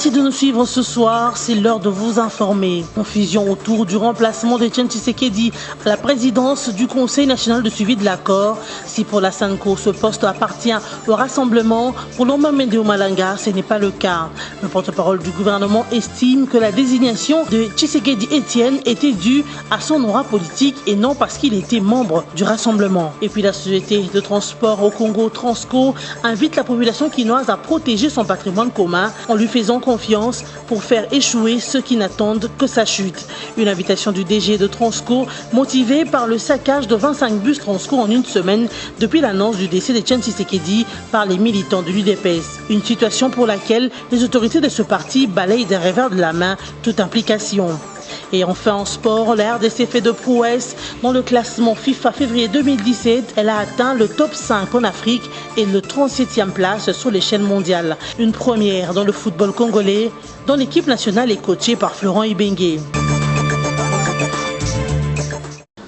Merci de nous suivre ce soir, c'est l'heure de vous informer. Confusion autour du remplacement d'Etienne Tshisekedi à la présidence du Conseil national de suivi de l'accord. Si pour la SANCO, ce poste appartient au rassemblement, pour Lomba Mendeo Malanga, ce n'est pas le cas. Le porte-parole du gouvernement estime que la désignation de Tshisekedi Etienne était due à son aura politique et non parce qu'il était membre du rassemblement. Et puis la société de transport au Congo, Transco, invite la population quinoise à protéger son patrimoine commun en lui faisant confiance pour faire échouer ceux qui n'attendent que sa chute. Une invitation du DG de Transco motivée par le saccage de 25 bus Transco en une semaine depuis l'annonce du décès d'Etienne Tshisekedi par les militants de l'UDPS. Une situation pour laquelle les autorités de ce parti balayent d'un revers de la main toute implication. Et enfin en sport, la RDC fait de prouesse dans le classement FIFA février 2017. Elle a atteint le top 5 en Afrique et le 37e place sur l'échelle mondiale. Une première dans le football congolais, dont l'équipe nationale est coachée par Florent Ibengue.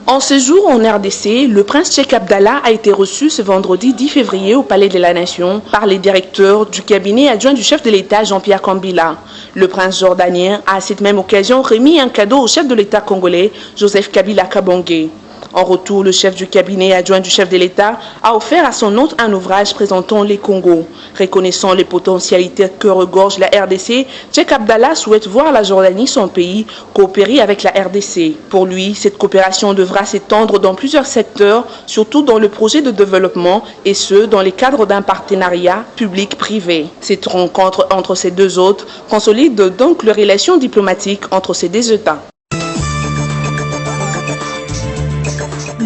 En séjour en RDC, le prince Cheikh Abdallah a été reçu ce vendredi 10 février au Palais de la Nation par les directeurs du cabinet adjoint du chef de l'État Jean-Pierre Kambila. Le prince jordanien a à cette même occasion remis un cadeau au chef de l'État congolais, Joseph Kabila Kabange. En retour, le chef du cabinet adjoint du chef de l'État a offert à son hôte un ouvrage présentant les Congos. Reconnaissant les potentialités que regorge la RDC, Cheikh Abdallah souhaite voir la Jordanie, son pays, coopérer avec la RDC. Pour lui, cette coopération devra s'étendre dans plusieurs secteurs, surtout dans le projet de développement, et ce, dans les cadres d'un partenariat public-privé. Cette rencontre entre ces deux hôtes consolide donc les relations diplomatiques entre ces deux États.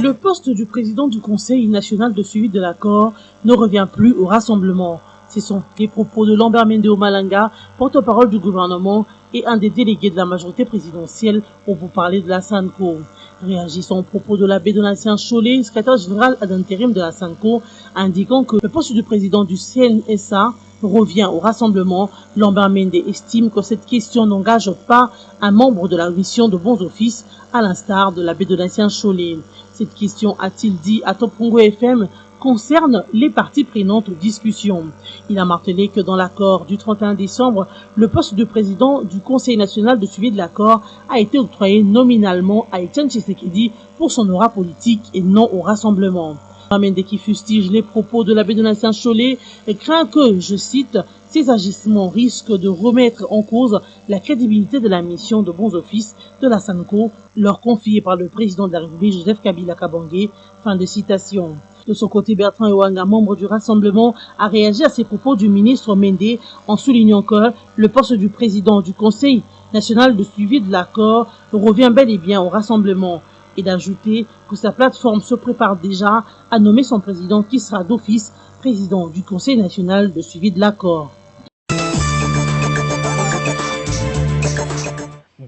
Le poste du président du Conseil national de suivi de l'accord ne revient plus au rassemblement. Ce sont les propos de Lambert Mendeo Malanga, porte-parole du gouvernement et un des délégués de la majorité présidentielle pour vous parler de la SANCO. Réagissant aux propos de l'abbé Donatien Cholet, secrétaire général ad intérim de la SANCO, indiquant que le poste du président du CNSA revient au rassemblement, Lambert Mende estime que cette question n'engage pas un membre de la mission de bons offices, à l'instar de l'abbé Donatien Cholet. Cette question, a-t-il dit à Top Congo FM, concerne les parties prenantes aux discussions. Il a martelé que dans l'accord du 31 décembre, le poste de président du Conseil national de suivi de l'accord a été octroyé nominalement à Etienne Tshisekedi pour son aura politique et non au rassemblement. Mende qui fustige les propos de l'abbé Donatien Cholet et craint que, je cite, ces agissements risquent de remettre en cause la crédibilité de la mission de bons offices de la SANCO, leur confiée par le président de la République Joseph Kabila Kabange. Fin de citation. De son côté, Bertrand Ewanga, membre du Rassemblement, a réagi à ces propos du ministre Mende en soulignant que le poste du président du Conseil national de suivi de l'accord revient bel et bien au Rassemblement, et d'ajouter que sa plateforme se prépare déjà à nommer son président qui sera d'office président du Conseil national de suivi de l'accord.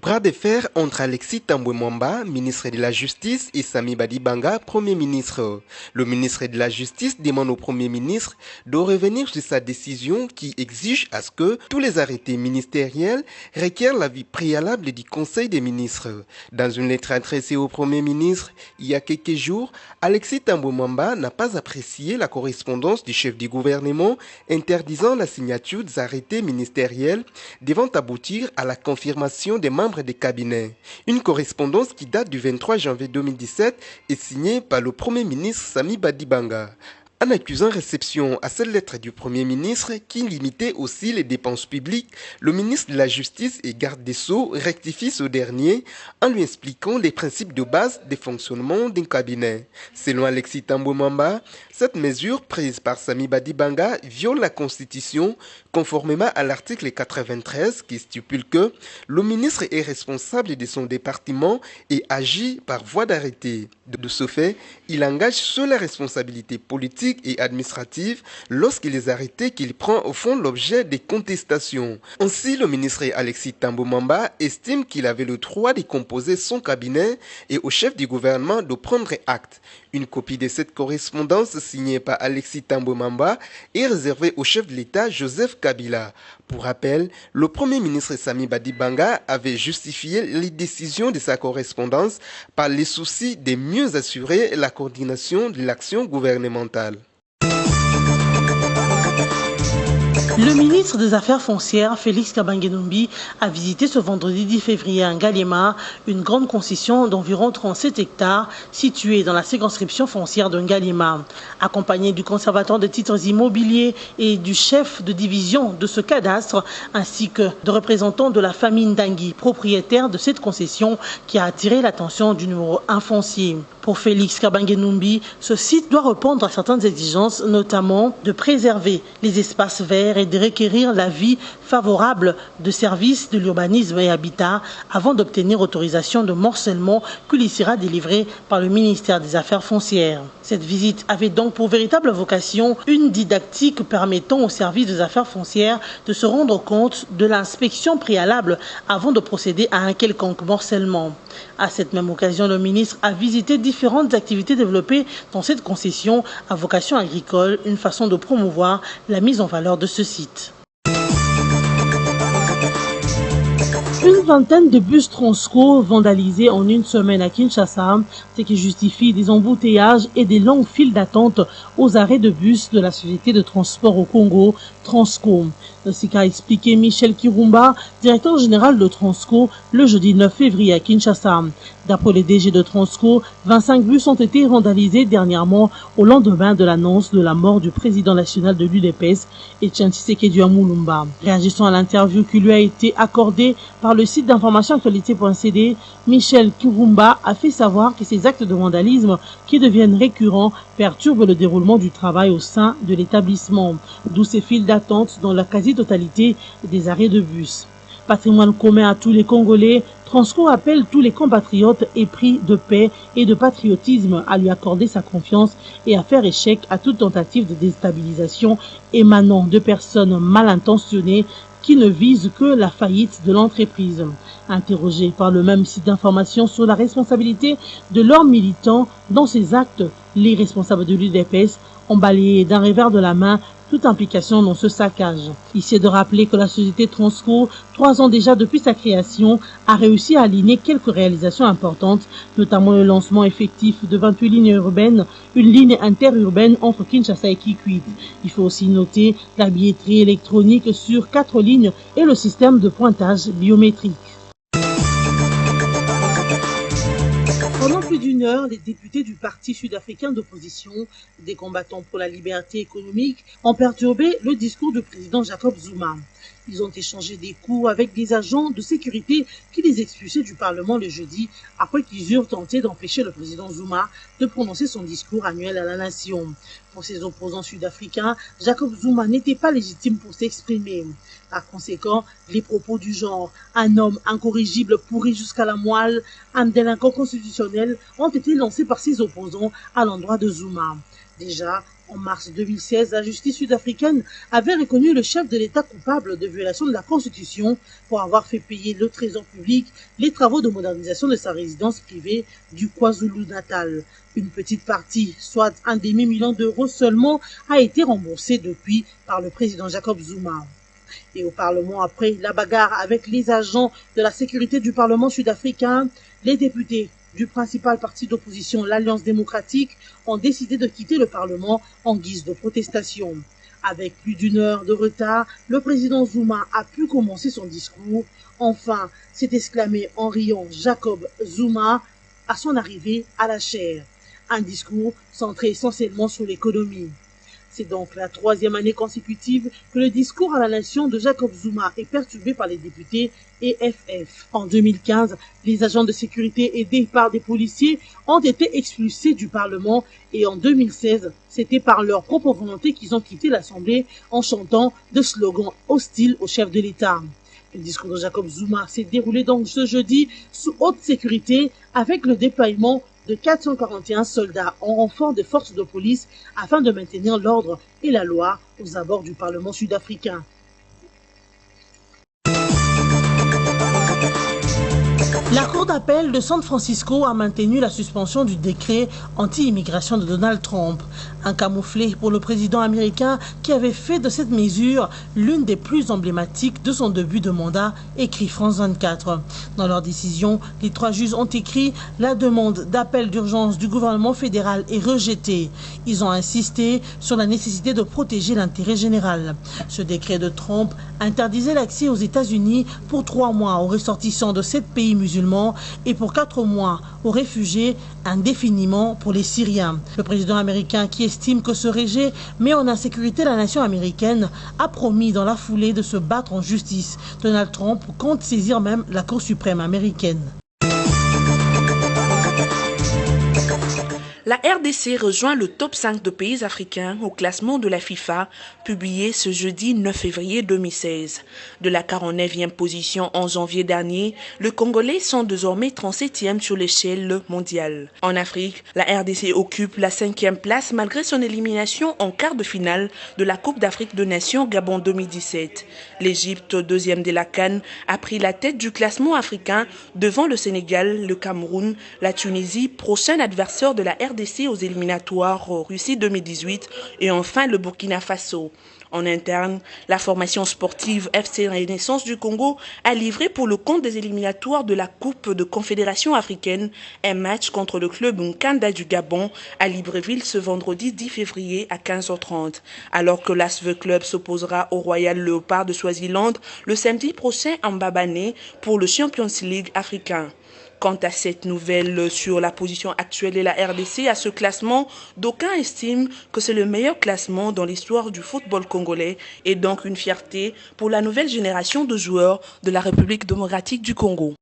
Bras de fer entre Alexis Thambwe Mwamba, ministre de la Justice, et Sami Badibanga, Premier ministre. Le ministre de la Justice demande au Premier ministre de revenir sur sa décision qui exige à ce que tous les arrêtés ministériels requièrent l'avis préalable du Conseil des ministres. Dans une lettre adressée au Premier ministre, il y a quelques jours, Alexis Thambwe Mwamba n'a pas apprécié la correspondance du chef du gouvernement interdisant la signature des arrêtés ministériels devant aboutir à la confirmation des membres des cabinets. Une correspondance qui date du 23 janvier 2017 est signée par le Premier ministre Sami Badibanga. En accusant réception à cette lettre du Premier ministre qui limitait aussi les dépenses publiques, le ministre de la Justice et garde des Sceaux rectifie ce dernier en lui expliquant les principes de base des fonctionnements d'un cabinet. Selon Alexis Thambwe Mwamba, cette mesure prise par Sami Badibanga viole la Constitution conformément à l'article 93 qui stipule que le ministre est responsable de son département et agit par voie d'arrêté. De ce fait, il engage seule la responsabilité politique et administrative lorsque les arrêtés qu'il prend font l'objet des contestations. Ainsi, le ministre Alexis Thambwe Mwamba estime qu'il avait le droit de composer son cabinet et au chef du gouvernement de prendre acte. Une copie de cette correspondance signée par Alexis Thambwe Mwamba est réservée au chef de l'État Joseph Kabila. Pour rappel, le Premier ministre Sami Badibanga avait justifié les décisions de sa correspondance par les soucis de mieux assurer la coordination de l'action gouvernementale. Le ministre des Affaires foncières, Félix Kabange-Numbi, a visité ce vendredi 10 février à Ngalema une grande concession d'environ 37 hectares située dans la circonscription foncière de Ngalema. Accompagné du conservateur des titres immobiliers et du chef de division de ce cadastre, ainsi que de représentants de la famille Ndangui, propriétaire de cette concession qui a attiré l'attention du numéro 1 foncier. Pour Félix Kabange-Numbi, ce site doit répondre à certaines exigences, notamment de préserver les espaces verts et de requérir l'avis favorable de services de l'urbanisme et habitat avant d'obtenir autorisation de morcellement qui lui sera délivrée par le ministère des Affaires foncières. Cette visite avait donc pour véritable vocation une didactique permettant aux services des affaires foncières de se rendre compte de l'inspection préalable avant de procéder à un quelconque morcellement. À cette même occasion, le ministre a visité différentes activités développées dans cette concession à vocation agricole, une façon de promouvoir la mise en valeur de ce site. Une vingtaine de bus Transco vandalisés en une semaine à Kinshasa, ce qui justifie des embouteillages et des longues files d'attente aux arrêts de bus de la société de transport au Congo, Transco. Ce qu'a expliqué Michel Kirumba, directeur général de Transco, le jeudi 9 février à Kinshasa. D'après les DG de Transco, 25 bus ont été vandalisés dernièrement au lendemain de l'annonce de la mort du président national de l'UDPS, Etienne Tshisekedi Mulumba. Réagissant à l'interview qui lui a été accordée par le site d'information actualité.cd, Michel Kirumba a fait savoir que ces actes de vandalisme qui deviennent récurrents perturbent le déroulement du travail au sein de l'établissement, d'où ces files d'attente dans la quasi-totalité des arrêts de bus. Patrimoine commun à tous les Congolais, Transco appelle tous les compatriotes épris de paix et de patriotisme à lui accorder sa confiance et à faire échec à toute tentative de déstabilisation émanant de personnes mal intentionnées qui ne visent que la faillite de l'entreprise. Interrogé par le même site d'information sur la responsabilité de leurs militants dans ces actes, les responsables de l'UDPS ont balayé d'un revers de la main toute implication dans ce saccage. Ici est de rappeler que la société Transco, 3 ans déjà depuis sa création, a réussi à aligner quelques réalisations importantes, notamment le lancement effectif de 28 lignes urbaines, une ligne interurbaine entre Kinshasa et Kikwit. Il faut aussi noter la billetterie électronique sur 4 lignes et le système de pointage biométrique. Pendant plus d'une heure, les députés du Parti sud-africain d'opposition, des combattants pour la liberté économique, ont perturbé le discours du président Jacob Zuma. Ils ont échangé des coups avec des agents de sécurité qui les expulsaient du Parlement le jeudi après qu'ils eurent tenté d'empêcher le président Zuma de prononcer son discours annuel à la nation. Pour ses opposants sud-africains, Jacob Zuma n'était pas légitime pour s'exprimer. Par conséquent, les propos du genre « un homme incorrigible pourri jusqu'à la moelle, un délinquant constitutionnel » ont été lancés par ses opposants à l'endroit de Zuma. Déjà, en mars 2016, la justice sud-africaine avait reconnu le chef de l'État coupable de violation de la Constitution pour avoir fait payer le Trésor public les travaux de modernisation de sa résidence privée du KwaZulu-Natal. Une petite partie, soit un demi-million d'euros seulement, a été remboursée depuis par le président Jacob Zuma. Et au Parlement, après la bagarre avec les agents de la sécurité du Parlement sud-africain, les députés du principal parti d'opposition, l'Alliance démocratique, ont décidé de quitter le Parlement en guise de protestation. Avec plus d'une heure de retard, le président Zuma a pu commencer son discours. Enfin, s'est exclamé en riant Jacob Zuma à son arrivée à la chaire. Un discours centré essentiellement sur l'économie. C'est donc la 3e année consécutive que le discours à la nation de Jacob Zuma est perturbé par les députés EFF. En 2015, les agents de sécurité aidés par des policiers ont été expulsés du Parlement et en 2016, c'était par leur propre volonté qu'ils ont quitté l'Assemblée en chantant des slogans hostiles au chef de l'État. Le discours de Jacob Zuma s'est déroulé donc ce jeudi sous haute sécurité avec le déploiement de 441 soldats en renfort des forces de police afin de maintenir l'ordre et la loi aux abords du Parlement sud-africain. La Cour d'appel de San Francisco a maintenu la suspension du décret anti-immigration de Donald Trump, un camouflet pour le président américain qui avait fait de cette mesure l'une des plus emblématiques de son début de mandat, écrit France 24. Dans leur décision, les 3 juges ont écrit « La demande d'appel d'urgence du gouvernement fédéral est rejetée ». Ils ont insisté sur la nécessité de protéger l'intérêt général. Ce décret de Trump interdisait l'accès aux États-Unis pour 3 mois aux ressortissants de 7 pays musulmans et pour 4 mois aux réfugiés indéfiniment pour les Syriens. Le président américain, qui estime que ce rejet met en insécurité la nation américaine, a promis dans la foulée de se battre en justice. Donald Trump compte saisir même la Cour suprême américaine. La RDC rejoint le top 5 de pays africains au classement de la FIFA, publié ce jeudi 9 février 2016. De la 49e position en janvier dernier, les Congolais sont désormais 37e sur l'échelle mondiale. En Afrique, la RDC occupe la 5e place malgré son élimination en quart de finale de la Coupe d'Afrique des Nations Gabon 2017. L'Égypte, 2e de la CAN, a pris la tête du classement africain devant le Sénégal, le Cameroun, la Tunisie, prochain adversaire de la RDC aux éliminatoires Russie 2018 et enfin le Burkina Faso. En interne, la formation sportive FC Renaissance du Congo a livré pour le compte des éliminatoires de la Coupe de Confédération africaine un match contre le club Nkanda du Gabon à Libreville ce vendredi 10 février à 15h30, alors que l'ASV Club s'opposera au Royal Leopard de Swaziland le samedi prochain en Mbabane pour le Champions League africain. Quant à cette nouvelle sur la position actuelle de la RDC à ce classement, d'aucuns estiment que c'est le meilleur classement dans l'histoire du football congolais et donc une fierté pour la nouvelle génération de joueurs de la République démocratique du Congo.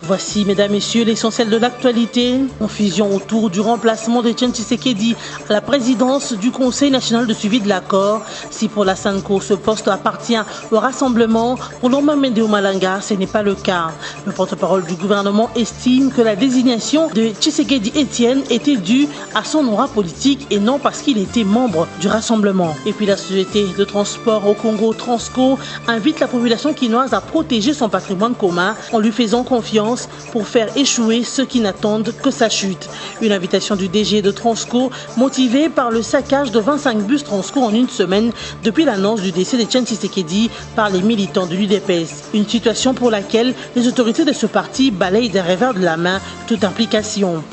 Voici, mesdames, messieurs, l'essentiel de l'actualité. Confusion autour du remplacement d'Etienne Tshisekedi à la présidence du Conseil national de suivi de l'accord. Si pour la SANCO, ce poste appartient au Rassemblement, pour Lomamende Omalanga, ce n'est pas le cas. Le porte-parole du gouvernement estime que la désignation de Tshisekedi Etienne était due à son aura politique et non parce qu'il était membre du Rassemblement. Et puis la société de transport au Congo, Transco, invite la population quinoise à protéger son patrimoine commun en lui faisant confiance pour faire échouer ceux qui n'attendent que sa chute. Une invitation du DG de Transco motivée par le saccage de 25 bus Transco en une semaine depuis l'annonce du décès d'Etienne Tshisekedi par les militants de l'UDPS. Une situation pour laquelle les autorités de ce parti balayent d'un revers de la main toute implication.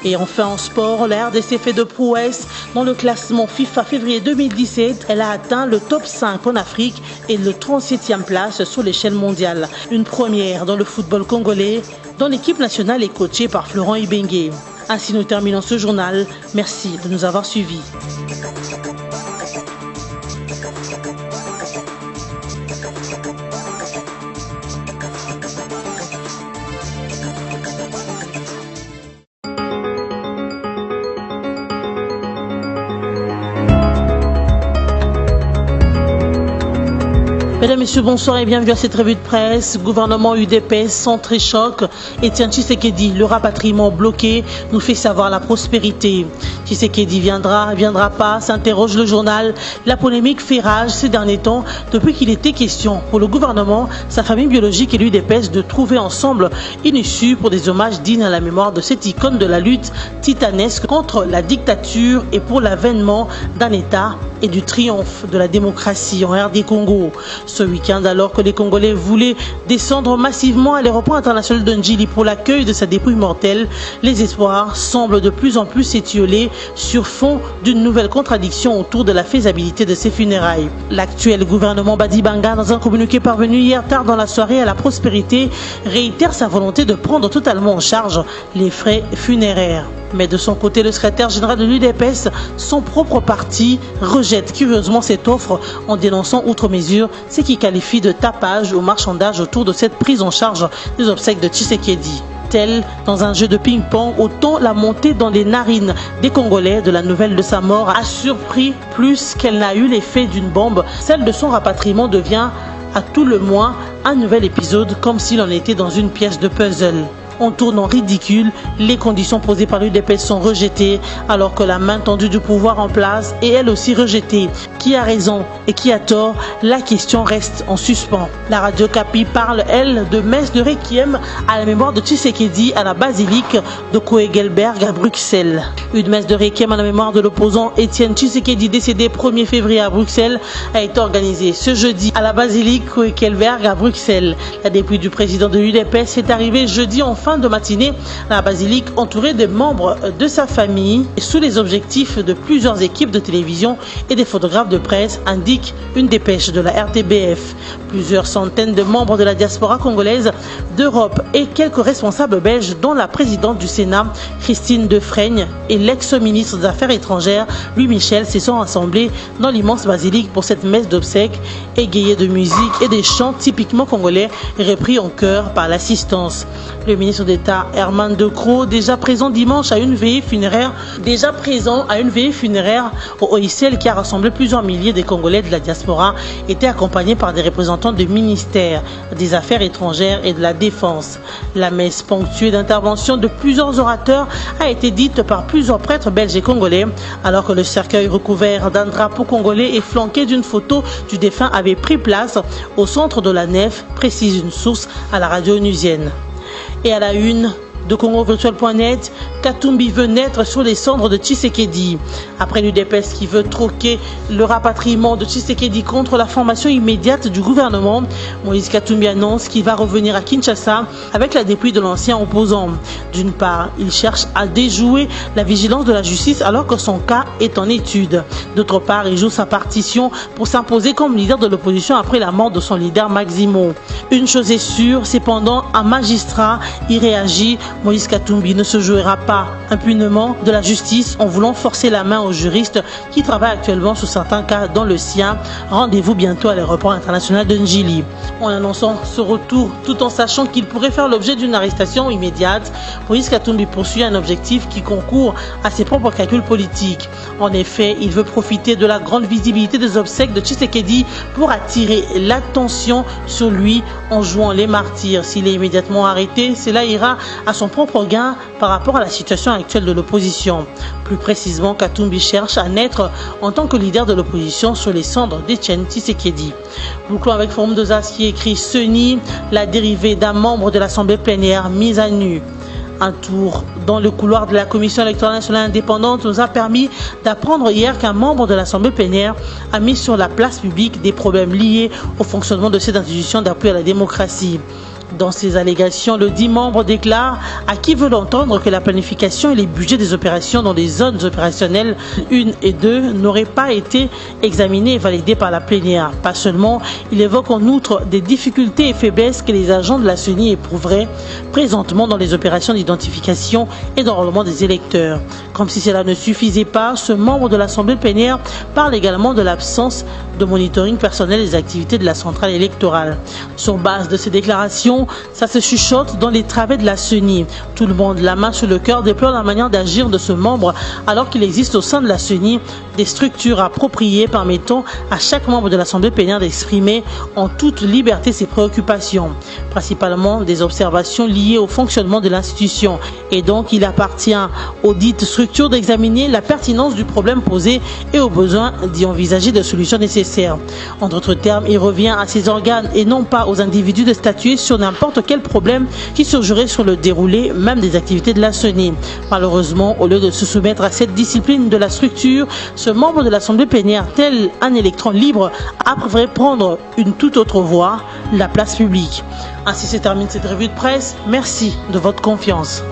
Et enfin en sport, la RDC fait de prouesse dans le classement FIFA février 2017. Elle a atteint le top 5 en Afrique et le 37e place sur l'échelle mondiale. Une première dans le football congolais, dont l'équipe nationale est coachée par Florent Ibengue. Ainsi nous terminons ce journal. Merci de nous avoir suivis. Mesdames, Messieurs, bonsoir et bienvenue à cette revue de presse. Gouvernement UDPS, centre et choc. Etienne Tshisekedi, le rapatriement bloqué, nous fait savoir la prospérité. Tshisekedi viendra pas, s'interroge le journal. La polémique fait rage ces derniers temps depuis qu'il était question pour le gouvernement, sa famille biologique et l'UDPS de trouver ensemble une issue pour des hommages dignes à la mémoire de cette icône de la lutte titanesque contre la dictature et pour l'avènement d'un État et du triomphe de la démocratie en RD Congo. Ce week-end, alors que les Congolais voulaient descendre massivement à l'aéroport international de Njili pour l'accueil de sa dépouille mortelle, les espoirs semblent de plus en plus s'étioler sur fond d'une nouvelle contradiction autour de la faisabilité de ces funérailles. L'actuel gouvernement Badibanga, dans un communiqué parvenu hier tard dans la soirée à la prospérité, réitère sa volonté de prendre totalement en charge les frais funéraires. Mais de son côté, le secrétaire général de l'UDPS, son propre parti, rejette curieusement cette offre en dénonçant outre mesure ce qu'il qualifie de tapage ou marchandage autour de cette prise en charge des obsèques de Tshisekedi. Tel, dans un jeu de ping-pong, autant la montée dans les narines des Congolais de la nouvelle de sa mort a surpris plus qu'elle n'a eu l'effet d'une bombe. Celle de son rapatriement devient, à tout le moins, un nouvel épisode comme s'il en était dans une pièce de puzzle. On tourne en ridicule, les conditions posées par l'UDPS sont rejetées, alors que la main tendue du pouvoir en place est elle aussi rejetée. Qui a raison et qui a tort? La question reste en suspens. La radio Kapi parle, elle, de messe de requiem à la mémoire de Tshisekedi à la basilique de Koegelberg à Bruxelles. Une messe de requiem à la mémoire de l'opposant Étienne Tshisekedi, décédé 1er février à Bruxelles, a été organisée ce jeudi à la basilique Koegelberg à Bruxelles. La dépouille du président de l'UDPS est arrivée jeudi en fin de matinée à la basilique, entourée des membres de sa famille et sous les objectifs de plusieurs équipes de télévision et des photographes de presse, indique une dépêche de la RTBF. Plusieurs centaines de membres de la diaspora congolaise, d'Europe et quelques responsables belges, dont la présidente du Sénat, Christine Defraigne, et l'ex-ministre des Affaires étrangères, Louis Michel, se sont rassemblés dans l'immense basilique pour cette messe d'obsèques, égayée de musique et des chants typiquement congolais, repris en chœur par l'assistance. Le ministre d'État Herman De Croo, déjà présent dimanche à une veillée funéraire, au OICL qui a rassemblé plusieurs milliers de Congolais de la diaspora, était accompagné par des représentants du ministère des Affaires étrangères et de la Défense. La messe ponctuée d'interventions de plusieurs orateurs a été dite par plusieurs prêtres belges et congolais, alors que le cercueil recouvert d'un drapeau congolais et flanqué d'une photo du défunt avait pris place au centre de la nef, précise une source à la radio onusienne. Et à la une de CongoVirtuel.net, Katumbi veut naître sur les cendres de Tshisekedi. Après l'UDPS qui veut troquer le rapatriement de Tshisekedi contre la formation immédiate du gouvernement, Moïse Katumbi annonce qu'il va revenir à Kinshasa avec la dépouille de l'ancien opposant. D'une part, il cherche à déjouer la vigilance de la justice alors que son cas est en étude. D'autre part, il joue sa partition pour s'imposer comme leader de l'opposition après la mort de son leader Maximo. Une chose est sûre, cependant, un magistrat y réagit. Moïse Katumbi ne se jouera pas impunément de la justice en voulant forcer la main aux juristes qui travaillent actuellement sur certains cas dans le sien. Rendez-vous bientôt à l'aéroport international de Njili. En annonçant ce retour, tout en sachant qu'il pourrait faire l'objet d'une arrestation immédiate, Moïse Katumbi poursuit un objectif qui concourt à ses propres calculs politiques. En effet, il veut profiter de la grande visibilité des obsèques de Tshisekedi pour attirer l'attention sur lui en jouant les martyrs. S'il est immédiatement arrêté, cela ira à son propre gain par rapport à la situation actuelle de l'opposition. Plus précisément, Katumbi cherche à naître en tant que leader de l'opposition sur les cendres d'Étienne Tshisekedi. Bouclons avec Forum de Zas qui écrit ce nid, la dérivée d'un membre de l'Assemblée plénière mise à nu. Un tour dans le couloir de la Commission électorale nationale indépendante nous a permis d'apprendre hier qu'un membre de l'Assemblée plénière a mis sur la place publique des problèmes liés au fonctionnement de cette institution d'appui à la démocratie. Dans ces allégations, le dit membre déclare à qui veut l'entendre que la planification et les budgets des opérations dans les zones opérationnelles 1 et 2 n'auraient pas été examinés et validés par la plénière. Pas seulement, il évoque en outre des difficultés et faiblesses que les agents de la CENI éprouveraient présentement dans les opérations d'identification et d'enrôlement des électeurs. Comme si cela ne suffisait pas, ce membre de l'Assemblée plénière parle également de l'absence de monitoring personnel des activités de la centrale électorale. Sur base de ces déclarations, ça se chuchote dans les travées de la CENI. Tout le monde, la main sur le cœur, déplore la manière d'agir de ce membre alors qu'il existe au sein de la CENI des structures appropriées permettant à chaque membre de l'Assemblée plénière d'exprimer en toute liberté ses préoccupations, principalement des observations liées au fonctionnement de l'institution. Et donc, il appartient aux dites structures d'examiner la pertinence du problème posé et au besoin d'y envisager des solutions nécessaires. En d'autres termes, il revient à ces organes et non pas aux individus de statuer sur n'importe quel problème qui surgirait sur le déroulé même des activités de la CENI. Malheureusement, au lieu de se soumettre à cette discipline de la structure, ce membre de l'Assemblée plénière, tel un électron libre, a préféré prendre une toute autre voie, la place publique. Ainsi se termine cette revue de presse. Merci de votre confiance.